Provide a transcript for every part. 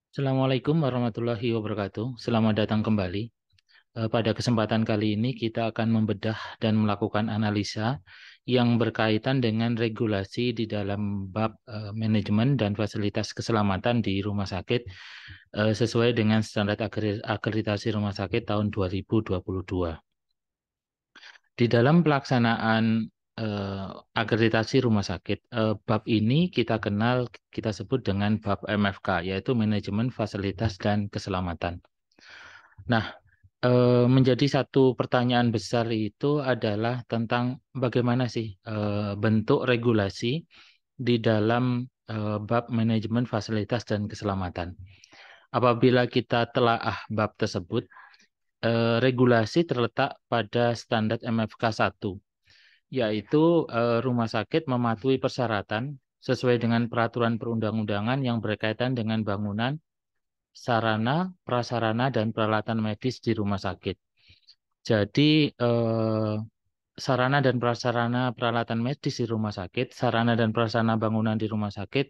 Assalamualaikum warahmatullahi wabarakatuh. Selamat datang kembali. Pada kesempatan kali ini kita akan membedah dan melakukan analisa yang berkaitan dengan regulasi di dalam bab manajemen dan fasilitas keselamatan di rumah sakit sesuai dengan standar akreditasi rumah sakit tahun 2022. Di dalam pelaksanaan akreditasi rumah sakit, bab ini kita sebut dengan bab MFK, yaitu Manajemen Fasilitas dan Keselamatan. Nah, menjadi satu pertanyaan besar itu adalah tentang bagaimana sih bentuk regulasi di dalam bab manajemen fasilitas dan keselamatan. Apabila kita telaah bab tersebut, regulasi terletak pada standar MFK 1, yaitu rumah sakit mematuhi persyaratan sesuai dengan peraturan perundang-undangan yang berkaitan dengan bangunan, sarana, prasarana, dan peralatan medis di rumah sakit. Jadi, sarana dan prasarana peralatan medis di rumah sakit, sarana dan prasarana bangunan di rumah sakit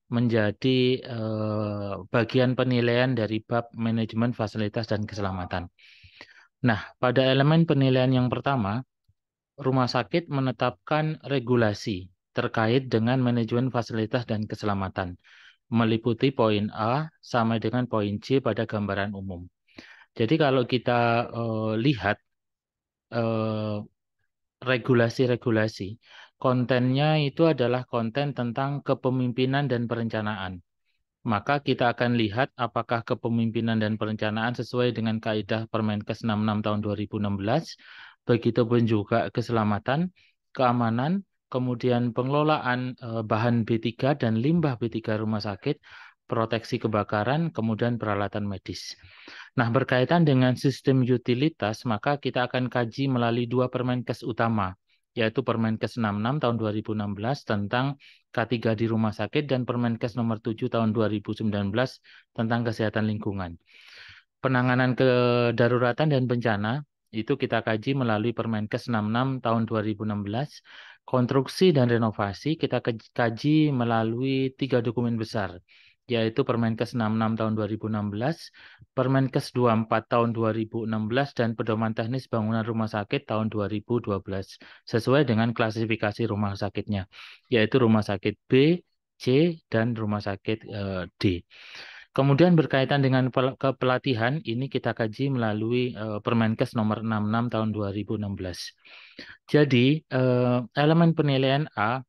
menjadi bagian penilaian dari bab manajemen fasilitas dan keselamatan. Nah, pada elemen penilaian yang pertama, rumah sakit menetapkan regulasi terkait dengan manajemen fasilitas dan keselamatan, meliputi poin A sampai dengan poin C pada gambaran umum. Jadi kalau kita lihat eh, regulasi-regulasi, kontennya itu adalah konten tentang kepemimpinan dan perencanaan. Maka kita akan lihat apakah kepemimpinan dan perencanaan sesuai dengan kaidah Permenkes 66 tahun 2016, begitupun juga keselamatan, keamanan, kemudian pengelolaan bahan B3 dan limbah B3 rumah sakit, proteksi kebakaran, kemudian peralatan medis. Nah, berkaitan dengan sistem utilitas, maka kita akan kaji melalui dua Permenkes utama, yaitu Permenkes 66 tahun 2016 tentang K3 di rumah sakit dan Permenkes nomor 7 tahun 2019 tentang kesehatan lingkungan. Penanganan kedaruratan dan bencana itu kita kaji melalui Permenkes 66 tahun 2016. Konstruksi dan renovasi kita kaji melalui 3 dokumen besar, yaitu Permenkes 66 tahun 2016, Permenkes 24 tahun 2016, dan Pedoman Teknis Bangunan Rumah Sakit tahun 2012, sesuai dengan klasifikasi rumah sakitnya, yaitu rumah sakit B, C, dan rumah sakit D. Kemudian berkaitan dengan kepelatihan, ini kita kaji melalui Permenkes nomor 66 tahun 2016. Jadi, elemen penilaian A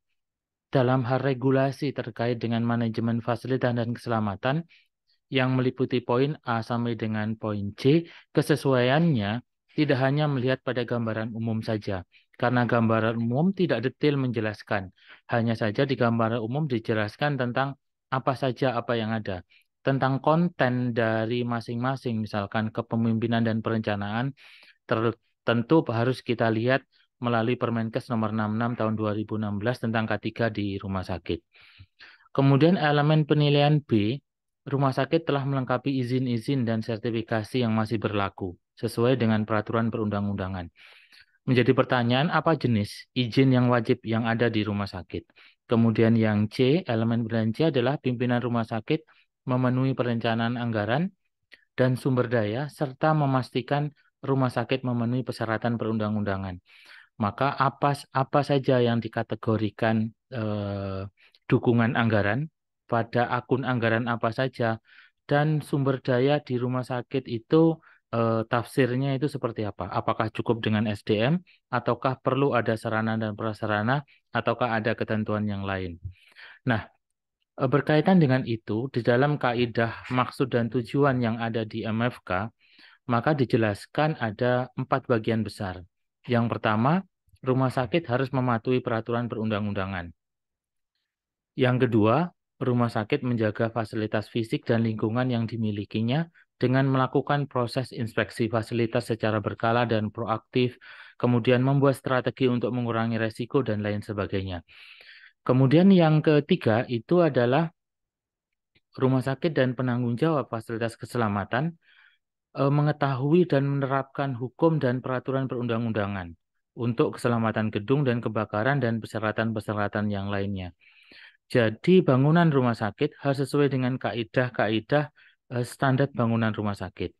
dalam hal regulasi terkait dengan manajemen fasilitas dan keselamatan yang meliputi poin A sampai dengan poin C, kesesuaiannya tidak hanya melihat pada gambaran umum saja, karena gambaran umum tidak detail menjelaskan. Hanya saja di gambaran umum dijelaskan tentang apa saja apa yang ada. Tentang konten dari masing-masing, misalkan kepemimpinan dan perencanaan, tentu harus kita lihat melalui Permenkes nomor 66 tahun 2016 tentang K3 di rumah sakit. Kemudian elemen penilaian B, rumah sakit telah melengkapi izin-izin dan sertifikasi yang masih berlaku sesuai dengan peraturan perundang-undangan. Menjadi pertanyaan, apa jenis izin yang wajib yang ada di rumah sakit? Kemudian yang C, elemen penilaian C adalah pimpinan rumah sakit memenuhi perencanaan anggaran dan sumber daya serta memastikan rumah sakit memenuhi persyaratan perundang-undangan. Maka apa saja yang dikategorikan dukungan anggaran, pada akun anggaran apa saja, dan sumber daya di rumah sakit itu tafsirnya itu seperti apa? Apakah cukup dengan SDM, ataukah perlu ada sarana dan prasarana, ataukah ada ketentuan yang lain? Nah, berkaitan dengan itu, di dalam kaidah maksud dan tujuan yang ada di MFK, maka dijelaskan ada 4 bagian besar. Yang pertama, rumah sakit harus mematuhi peraturan perundang-undangan. Yang kedua, rumah sakit menjaga fasilitas fisik dan lingkungan yang dimilikinya dengan melakukan proses inspeksi fasilitas secara berkala dan proaktif, kemudian membuat strategi untuk mengurangi resiko dan lain sebagainya. Kemudian yang ketiga itu adalah rumah sakit dan penanggung jawab fasilitas keselamatan mengetahui dan menerapkan hukum dan peraturan perundang-undangan untuk keselamatan gedung dan kebakaran dan persyaratan-persyaratan yang lainnya. Jadi bangunan rumah sakit harus sesuai dengan kaidah-kaidah standar bangunan rumah sakit.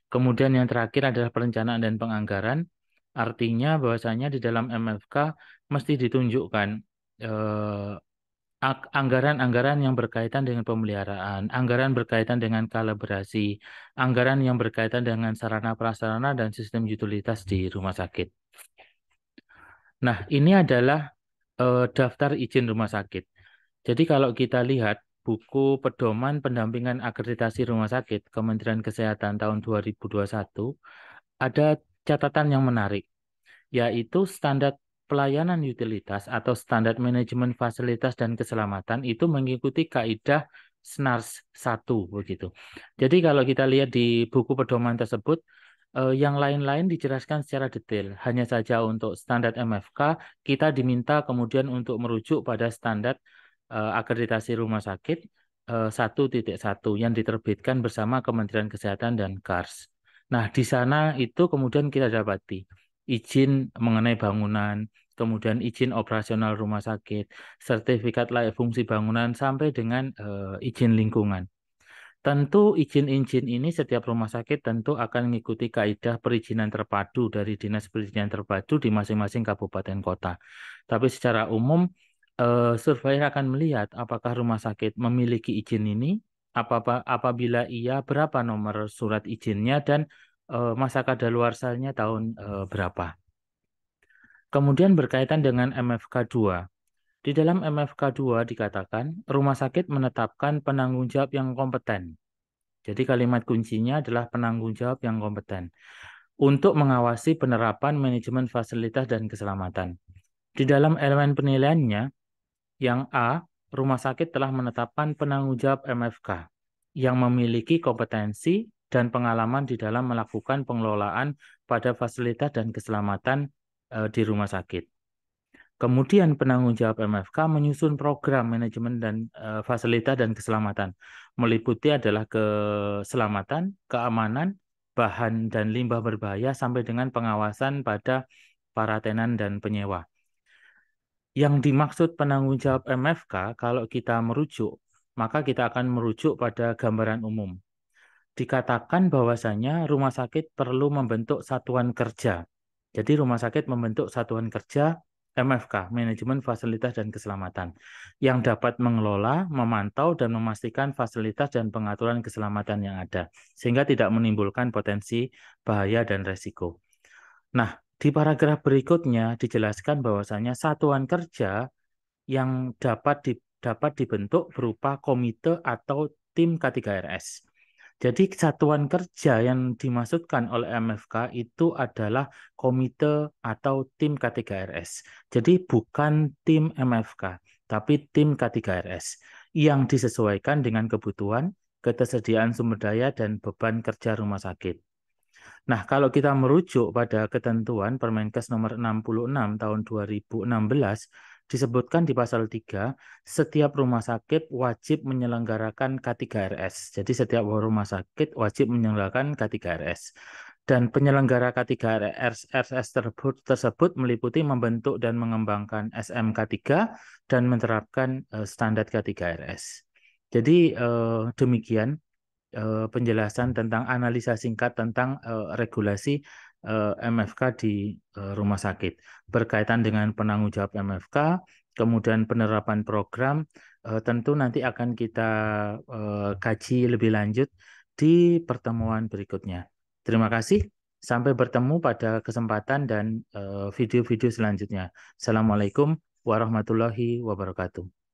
Kemudian yang terakhir adalah perencanaan dan penganggaran. Artinya bahwasanya di dalam MFK mesti ditunjukkan eh, anggaran-anggaran yang berkaitan dengan pemeliharaan, anggaran berkaitan dengan kalibrasi, anggaran yang berkaitan dengan sarana prasarana dan sistem utilitas di rumah sakit. Nah, ini adalah daftar izin rumah sakit. Jadi kalau kita lihat buku pedoman pendampingan akreditasi rumah sakit Kementerian Kesehatan tahun 2021, ada catatan yang menarik, yaitu standar pelayanan utilitas atau standar manajemen fasilitas dan keselamatan itu mengikuti kaidah SNARS 1 begitu. Jadi kalau kita lihat di buku pedoman tersebut, yang lain-lain dijelaskan secara detail. Hanya saja untuk standar MFK kita diminta kemudian untuk merujuk pada standar akreditasi rumah sakit 1.1 yang diterbitkan bersama Kementerian Kesehatan dan KARS. Nah, di sana itu kemudian kita dapati izin mengenai bangunan, kemudian izin operasional rumah sakit, sertifikat layak fungsi bangunan, sampai dengan izin lingkungan. Tentu izin-izin ini setiap rumah sakit tentu akan mengikuti kaidah perizinan terpadu dari Dinas Perizinan Terpadu di masing-masing kabupaten kota. Tapi secara umum, surveyor akan melihat apakah rumah sakit memiliki izin ini, apabila iya berapa nomor surat izinnya dan masa kadaluarsanya tahun berapa. Kemudian berkaitan dengan MFK 2. Di dalam MFK 2 dikatakan rumah sakit menetapkan penanggung jawab yang kompeten. Jadi kalimat kuncinya adalah penanggung jawab yang kompeten untuk mengawasi penerapan manajemen fasilitas dan keselamatan. Di dalam elemen penilaiannya, yang A, rumah sakit telah menetapkan penanggung jawab MFK yang memiliki kompetensi dan pengalaman di dalam melakukan pengelolaan pada fasilitas dan keselamatan di rumah sakit. Kemudian penanggung jawab MFK menyusun program manajemen dan fasilitas dan keselamatan. Meliputi adalah keselamatan, keamanan, bahan dan limbah berbahaya sampai dengan pengawasan pada para tenan dan penyewa. Yang dimaksud penanggung jawab MFK kalau kita merujuk, maka kita akan merujuk pada gambaran umum. Dikatakan bahwasanya rumah sakit perlu membentuk satuan kerja. Jadi rumah sakit membentuk satuan kerja MFK, Manajemen Fasilitas dan Keselamatan, yang dapat mengelola, memantau, dan memastikan fasilitas dan pengaturan keselamatan yang ada, sehingga tidak menimbulkan potensi bahaya dan resiko. Nah, di paragraf berikutnya dijelaskan bahwasanya satuan kerja yang dapat dibentuk berupa komite atau tim K3RS. Jadi satuan kerja yang dimaksudkan oleh MFK itu adalah komite atau tim K3RS. Jadi bukan tim MFK, tapi tim K3RS yang disesuaikan dengan kebutuhan, ketersediaan sumber daya, dan beban kerja rumah sakit. Nah, kalau kita merujuk pada ketentuan Permenkes nomor 66 tahun 2016, disebutkan di pasal 3, setiap rumah sakit wajib menyelenggarakan K3RS. Jadi setiap rumah sakit wajib menyelenggarakan K3RS. Dan penyelenggara K3RS tersebut meliputi membentuk dan mengembangkan SMK3 dan menerapkan standar K3RS. Jadi demikian penjelasan tentang analisa singkat tentang regulasi MFK di rumah sakit berkaitan dengan penanggung jawab MFK, kemudian penerapan program tentu nanti akan kita kaji lebih lanjut di pertemuan berikutnya. Terima kasih. Sampai bertemu pada kesempatan dan video-video selanjutnya. Assalamualaikum warahmatullahi wabarakatuh.